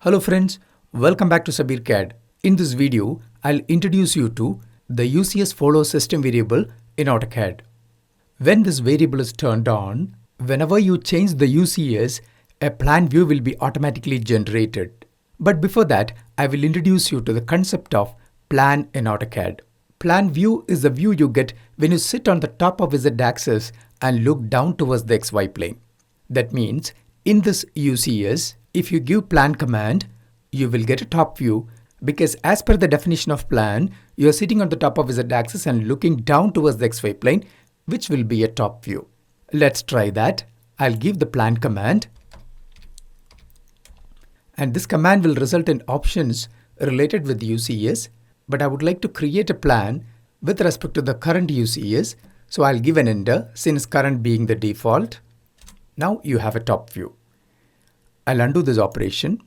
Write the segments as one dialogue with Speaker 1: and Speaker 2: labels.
Speaker 1: Hello friends, welcome back to Sabir CAD. In this video, I'll introduce you to the UCS follow system variable in AutoCAD. When this variable is turned on, whenever you change the UCS, a plan view will be automatically generated. But before that, I will introduce you to the concept of plan in AutoCAD. Plan view is the view you get when you sit on the top of Z axis and look down towards the XY plane. That means in this UCS, if you give plan command, you will get a top view because as per the definition of plan, you are sitting on the top of Z axis and looking down towards the XY plane, which will be a top view. Let's try that. I'll give the plan command. And this command will result in options related with UCS, but I would like to create a plan with respect to the current UCS. So I'll give an enter since current being the default. Now you have a top view. I'll undo this operation.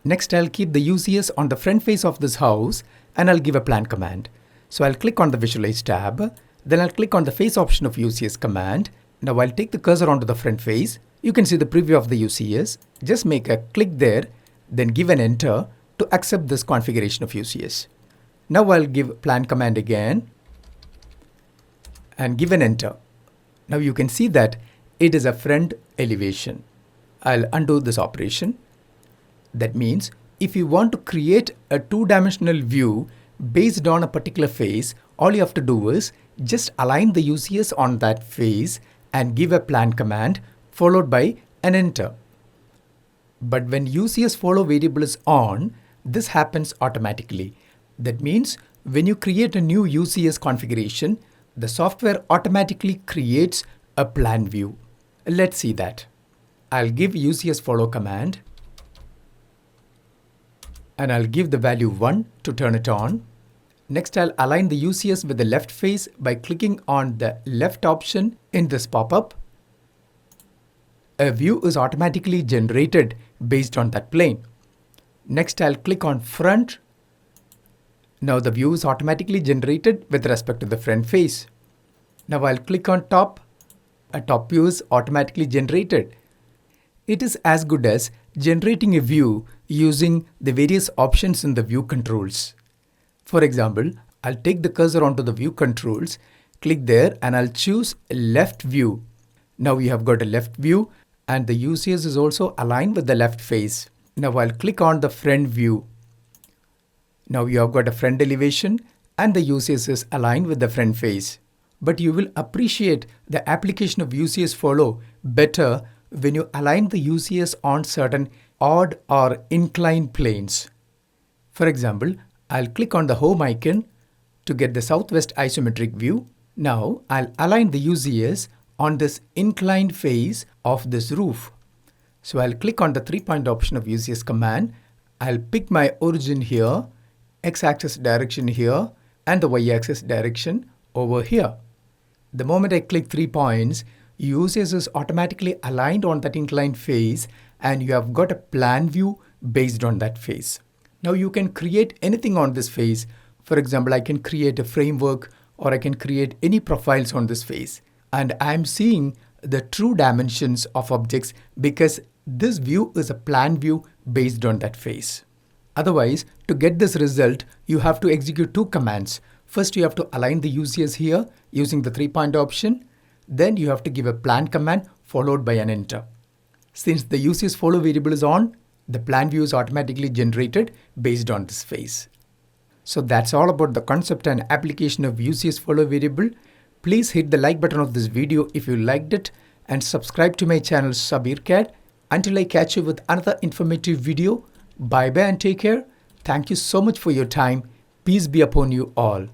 Speaker 1: Next, I'll keep the UCS on the front face of this house and I'll give a plan command. So I'll click on the Visualize tab. Then I'll click on the face option of UCS command. Now I'll take the cursor onto the front face. You can see the preview of the UCS. Just make a click there, then give an enter to accept this configuration of UCS. Now I'll give plan command again and give an enter. Now you can see that it is a front elevation. I'll undo this operation. That means if you want to create a two-dimensional view based on a particular face, all you have to do is just align the UCS on that face and give a plan command followed by an enter. But when UCS follow variable is on, this happens automatically. That means when you create a new UCS configuration, the software automatically creates a plan view. Let's see that. I'll give UCS follow command and I'll give the value 1 to turn it on. Next, I'll align the UCS with the left face by clicking on the left option in this pop-up. A view is automatically generated based on that plane. Next, I'll click on front. Now the view is automatically generated with respect to the front face. Now I'll click on top. A top view is automatically generated. It is as good as generating a view using the various options in the view controls. For example, I'll take the cursor onto the view controls, click there and I'll choose left view. Now we have got a left view and the UCS is also aligned with the left face. Now I'll click on the front view. Now you have got a front elevation and the UCS is aligned with the front face. But you will appreciate the application of UCS follow better when you align the UCS on certain odd or inclined planes. For example, I'll click on the home icon to get the southwest isometric view. Now I'll align the UCS on this inclined face of this roof. So I'll click on the 3-point option of UCS command. I'll pick my origin here, x-axis direction here, and the y-axis direction over here. The moment I click 3 points, UCS is automatically aligned on that inclined face and you have got a plan view based on that face. Now you can create anything on this face. For example, I can create a framework or I can create any profiles on this face. And I'm seeing the true dimensions of objects because this view is a plan view based on that face. Otherwise, to get this result, you have to execute 2 commands. First, you have to align the UCS here using the 3-point option. Then you have to give a plan command followed by an enter. Since the UCS follow variable is on, the plan view is automatically generated based on this face. So that's all about the concept and application of UCS follow variable. Please hit the like button of this video if you liked it and subscribe to my channel Sabir CAD. Until I catch you with another informative video, bye bye and take care. Thank you so much for your time. Peace be upon you all.